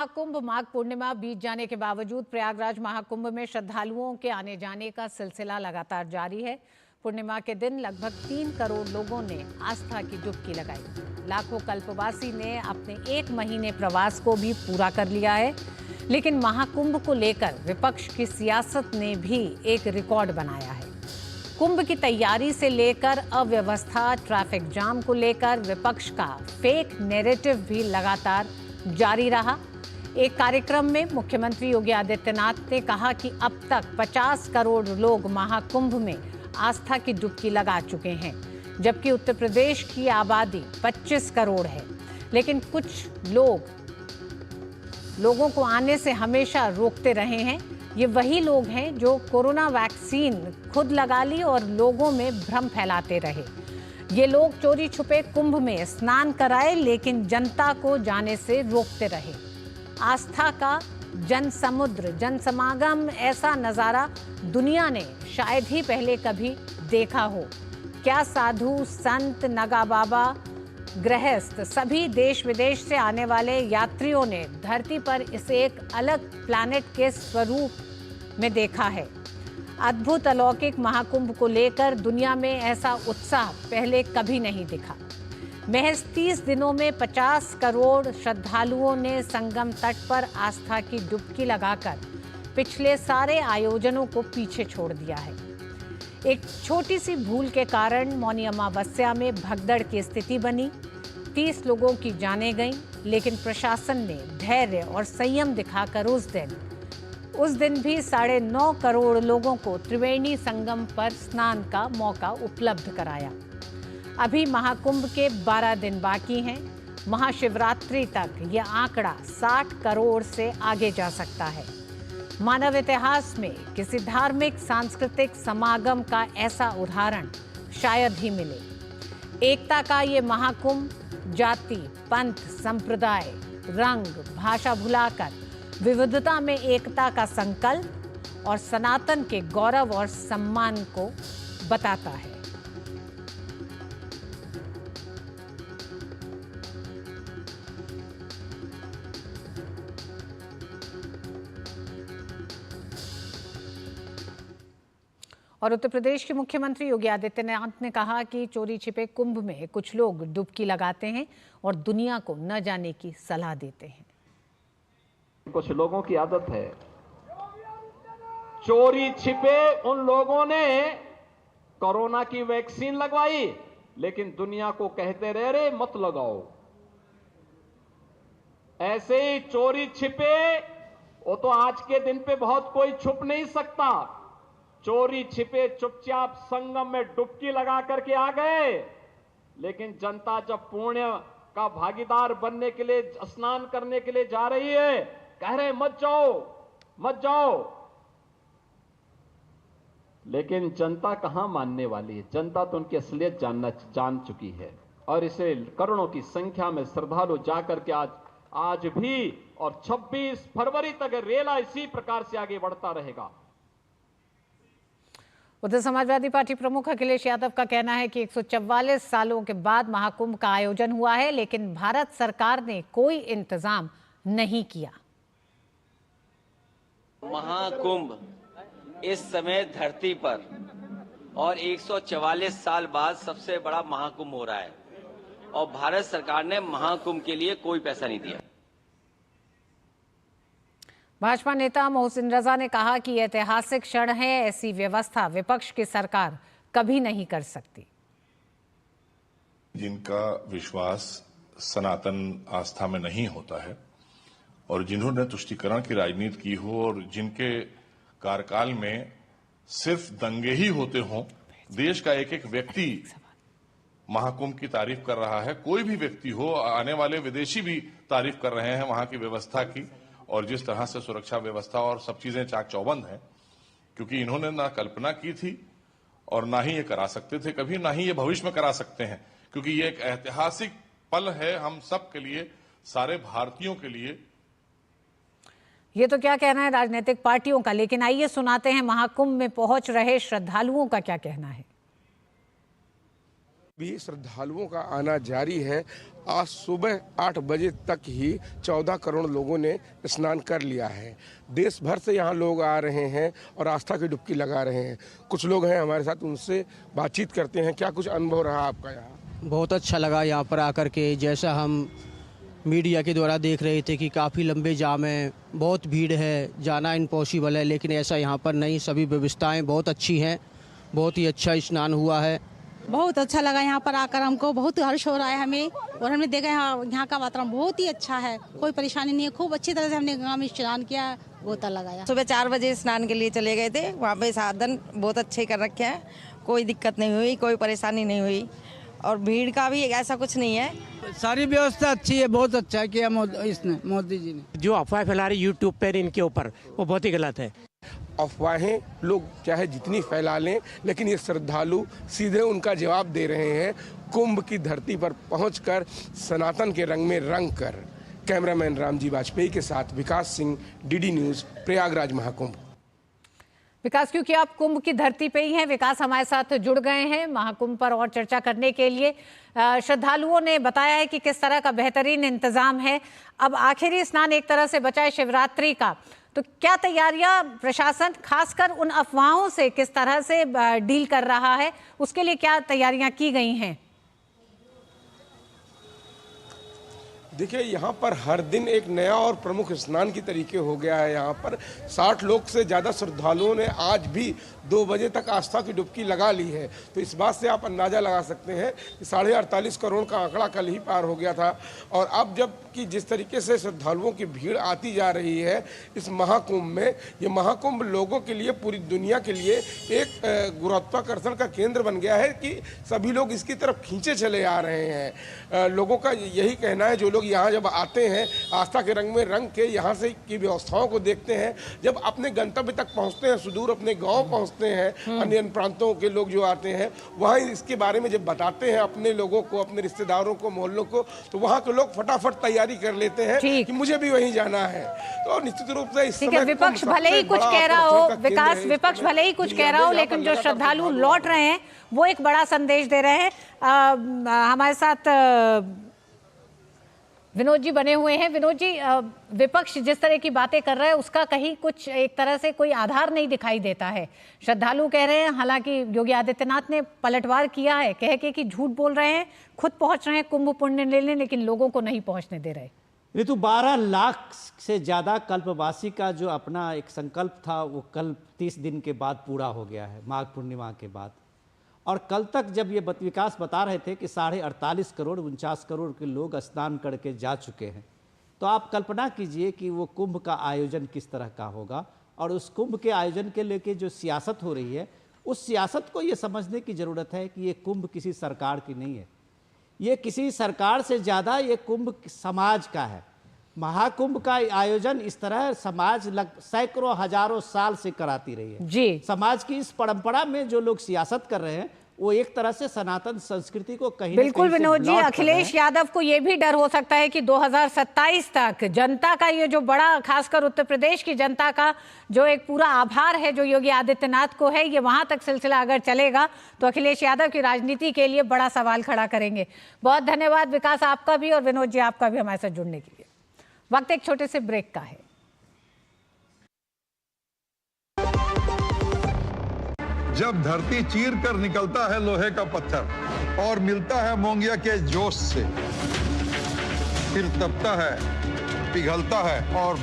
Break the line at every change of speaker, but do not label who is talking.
महाकुंभ माघ पूर्णिमा बीत जाने के बावजूद प्रयागराज महाकुंभ में श्रद्धालुओं के आने जाने का सिलसिला लगातार जारी है। पूर्णिमा के दिन लगभग 3 करोड़ लोगों ने आस्था की डुबकी लगाई। लाखों कल्पवासी ने अपने 1 महीने प्रवास को भी पूरा कर लिया है। लेकिन महाकुंभ को लेकर विपक्ष की सियासत ने भी एक रिकॉर्ड बनाया है। कुंभ की तैयारी से लेकर अव्यवस्था, ट्रैफिक जाम को लेकर विपक्ष का फेक नैरेटिव भी लगातार जारी रहा। एक कार्यक्रम में मुख्यमंत्री योगी आदित्यनाथ ने कहा कि अब तक 50 करोड़ लोग महाकुंभ में आस्था की डुबकी लगा चुके हैं, जबकि उत्तर प्रदेश की आबादी 25 करोड़ है। लेकिन कुछ लोगों को आने से हमेशा रोकते रहे हैं। ये वही लोग हैं जो कोरोना वैक्सीन खुद लगा ली और लोगों में भ्रम फैलाते रहे। ये लोग चोरी छुपे कुंभ में स्नान कराए, लेकिन जनता को जाने से रोकते रहे। आस्था का जनसमुद्र, जनसमागम, ऐसा नज़ारा दुनिया ने शायद ही पहले कभी देखा हो। क्या साधु, संत, नगा बाबा, गृहस्थ, सभी देश विदेश से आने वाले यात्रियों ने धरती पर इसे एक अलग प्लैनेट के स्वरूप में देखा है। अद्भुत अलौकिक महाकुंभ को लेकर दुनिया में ऐसा उत्साह पहले कभी नहीं दिखा। महज 30 दिनों में 50 करोड़ श्रद्धालुओं ने संगम तट पर आस्था की डुबकी लगाकर पिछले सारे आयोजनों को पीछे छोड़ दिया है। एक छोटी सी भूल के कारण मौनी अमावस्या में भगदड़ की स्थिति बनी। 30 लोगों की जानें गईं, लेकिन प्रशासन ने धैर्य और संयम दिखाकर उस दिन भी 9.5 करोड़ लोगों को त्रिवेणी संगम पर स्नान का मौका उपलब्ध कराया। अभी महाकुंभ के 12 दिन बाकी हैं। महाशिवरात्रि तक यह आंकड़ा 60 करोड़ से आगे जा सकता है। मानव इतिहास में किसी धार्मिक सांस्कृतिक समागम का ऐसा उदाहरण शायद ही मिले। एकता का ये महाकुंभ जाति, पंथ, संप्रदाय, रंग, भाषा भुलाकर विविधता में एकता का संकल्प और सनातन के गौरव और सम्मान को बताता है। और उत्तर प्रदेश के मुख्यमंत्री योगी आदित्यनाथ ने कहा कि चोरी छिपे कुंभ में कुछ लोग डुबकी लगाते हैं और दुनिया को न जाने की सलाह देते हैं।
कुछ लोगों की आदत है, चोरी छिपे उन लोगों ने कोरोना की वैक्सीन लगवाई, लेकिन दुनिया को कहते रहे रे मत लगाओ। ऐसे ही चोरी छिपे, वो तो आज के दिन पे बहुत कोई छुप नहीं सकता। चोरी छिपे चुपचाप संगम में डुबकी लगा करके आ गए, लेकिन जनता जब पुण्य का भागीदार बनने के लिए, स्नान करने के लिए जा रही है, कह रहे मत जाओ मत जाओ। लेकिन जनता कहां मानने वाली है? जनता तो उनकी असलियत जान चुकी है, और इसे करोड़ों की संख्या में श्रद्धालु जाकर के आज भी और 26 फरवरी तक रेला इसी प्रकार से आगे बढ़ता रहेगा।
उधर समाजवादी पार्टी प्रमुख अखिलेश यादव का कहना है कि 144 सालों के बाद महाकुंभ का आयोजन हुआ है, लेकिन भारत सरकार ने कोई इंतजाम नहीं किया।
महाकुंभ इस समय धरती पर और 144 साल बाद सबसे बड़ा महाकुंभ हो रहा है, और भारत सरकार ने महाकुंभ के लिए कोई पैसा नहीं दिया।
भाजपा नेता मोहसिन रजा ने कहा कि यह ऐतिहासिक क्षण है, ऐसी व्यवस्था विपक्ष की सरकार कभी नहीं कर सकती।
जिनका विश्वास सनातन आस्था में नहीं होता है और जिन्होंने तुष्टीकरण की राजनीति की हो और जिनके कार्यकाल में सिर्फ दंगे ही होते हों, देश का एक एक व्यक्ति महाकुंभ की तारीफ कर रहा है। कोई भी व्यक्ति हो, आने वाले विदेशी भी तारीफ कर रहे हैं वहां की व्यवस्था की, और जिस तरह से सुरक्षा व्यवस्था और सब चीजें चाक चौबंद हैं, क्योंकि इन्होंने ना कल्पना की थी और ना ही ये करा सकते थे कभी, ना ही ये भविष्य में करा सकते हैं, क्योंकि ये एक ऐतिहासिक पल है हम सब के लिए, सारे भारतीयों के लिए।
ये तो क्या कहना है राजनीतिक पार्टियों का, लेकिन आइए सुनाते हैं महाकुंभ में पहुंच रहे श्रद्धालुओं का क्या कहना है।
भी श्रद्धालुओं का आना जारी है। आज सुबह 8 बजे तक ही 14 करोड़ लोगों ने स्नान कर लिया है। देश भर से यहाँ लोग आ रहे हैं और आस्था की डुबकी लगा रहे हैं। कुछ लोग हैं हमारे साथ, उनसे बातचीत करते हैं। क्या कुछ अनुभव रहा आपका यहाँ?
बहुत अच्छा लगा यहाँ पर आकर के। जैसा हम मीडिया के द्वारा देख रहे थे कि काफ़ी लंबे जाम हैं, बहुत भीड़ है, जाना इम्पॉसिबल है, लेकिन ऐसा यहाँ पर नहीं। सभी व्यवस्थाएं बहुत अच्छी हैं, बहुत ही अच्छा स्नान हुआ है।
बहुत अच्छा लगा यहाँ पर आकर, हमको बहुत हर्ष हो रहा है हमें। और हमने देखा यहाँ का वातावरण बहुत ही अच्छा है, कोई परेशानी नहीं है। खूब अच्छी तरह से हमने गंगा में स्नान किया, गोता लगाया।
सुबह 4 बजे स्नान के लिए चले गए थे। वहाँ पे साधन बहुत अच्छे कर रखे हैं, कोई दिक्कत नहीं हुई, कोई परेशानी नहीं हुई। और भीड़ का भी ऐसा कुछ नहीं है।
सारी व्यवस्था अच्छी है, बहुत अच्छा किया मोदी जी ने।
जो अफवाह फैला रही यूट्यूब पर इनके ऊपर, वो बहुत ही गलत है।
अफवाहें लोग चाहे जितनी फैला लें, लेकिन ये श्रद्धालु सीधे उनका जवाब दे रहे हैं, कुंभ की धरती पर पहुंचकर सनातन के रंग में रंग कर। कैमरामैन रामजी वाजपेयी के साथ विकास सिंह, डीडी न्यूज, प्रयागराज महाकुंभ।
विकास, क्योंकि आप कुंभ की धरती पे ही हैं, विकास हमारे साथ जुड़ गए हैं महाकुंभ पर और चर्चा करने के लिए। श्रद्धालुओं ने बताया है कि किस तरह का बेहतरीन इंतजाम है। अब आखिरी स्नान एक तरह से बचा है शिवरात्रि का, तो क्या तैयारियां प्रशासन खासकर उन अफवाहों से किस तरह से डील कर रहा है, उसके लिए क्या तैयारियां की गई हैं?
देखिए, यहाँ पर हर दिन एक नया और प्रमुख स्नान की तरीके हो गया है। यहाँ पर 60 लोग से ज़्यादा श्रद्धालुओं ने आज भी 2 बजे तक आस्था की डुबकी लगा ली है। तो इस बात से आप अंदाज़ा लगा सकते हैं कि 48.5 करोड़ का आंकड़ा कल ही पार हो गया था। और अब जब कि जिस तरीके से श्रद्धालुओं की भीड़ आती जा रही है इस महाकुंभ में, ये महाकुंभ लोगों के लिए, पूरी दुनिया के लिए एक गुरुत्वाकर्षण का केंद्र बन गया है कि सभी लोग इसकी तरफ खींचे चले आ रहे हैं। लोगों का यही कहना है, जो लोग यहाँ जब आते हैं आस्था के रंग में रंग के यहाँ से की व्यवस्थाओं को देखते हैं, जब अपने गंतव्य तक पहुँचते हैं, सुदूर अपने गाँव पहुँचते हैं, अन्य प्रांतों के लोग जो आते हैं वहाँ इसके बारे में जब बताते हैं अपने लोगों को, अपने रिश्तेदारों को, मोहल्लों को, तो वहाँ के लोग फटाफट तैयारी कर लेते हैं कि मुझे भी वहीं जाना है। तो निश्चित रूप से इस समय
विपक्ष भले ही कुछ कह रहा हो, विकास, विपक्ष भले ही कुछ कह रहा हो, लेकिन जो श्रद्धालु लौट रहे हैं वो एक बड़ा संदेश दे रहे हैं। हमारे साथ विनोद जी बने हुए हैं। विनोद जी, विपक्ष जिस तरह की बातें कर रहा है उसका कहीं कुछ एक तरह से कोई आधार नहीं दिखाई देता है। श्रद्धालु कह रहे हैं, हालांकि योगी आदित्यनाथ ने पलटवार किया है, कह के कि झूठ बोल रहे हैं, खुद पहुंच रहे हैं कुंभ पुण्य लेने, लेकिन लोगों को नहीं पहुंचने दे रहे।
ऋतु, 12 लाख से ज़्यादा कल्पवासी का जो अपना एक संकल्प था वो कल 30 दिन के बाद पूरा हो गया है, माघ पूर्णिमा के बाद। और कल तक जब ये विकास बता रहे थे कि 48.5 करोड़ 49 करोड़ के लोग स्नान करके जा चुके हैं, तो आप कल्पना कीजिए कि वो कुंभ का आयोजन किस तरह का होगा। और उस कुंभ के आयोजन के लेके जो सियासत हो रही है, उस सियासत को ये समझने की ज़रूरत है कि ये कुंभ किसी सरकार की नहीं है। ये किसी सरकार से ज़्यादा ये कुंभ समाज का है। महाकुंभ का आयोजन इस तरह समाज सैकड़ों हजारों साल से कराती रही है
जी।
समाज की इस परंपरा में जो लोग सियासत कर रहे हैं वो एक तरह से सनातन संस्कृति को कहीं
बिल्कुल विनोद जी, अखिलेश यादव को यह भी डर हो सकता है कि 2027 तक जनता का ये जो बड़ा, खासकर उत्तर प्रदेश की जनता का जो एक पूरा आभार है जो योगी आदित्यनाथ को है, ये वहां तक सिलसिला अगर चलेगा तो अखिलेश यादव की राजनीति के लिए बड़ा सवाल खड़ा करेंगे। बहुत धन्यवाद विकास आपका भी और विनोद जी आपका भी हमारे साथ जुड़ने के लिए। वक्त एक छोटे से ब्रेक का है।
जब धरती चीर कर निकलता है लोहे का पत्थर और मिलता है मोंगिया के जोश से, फिर तपता है, पिघलता है और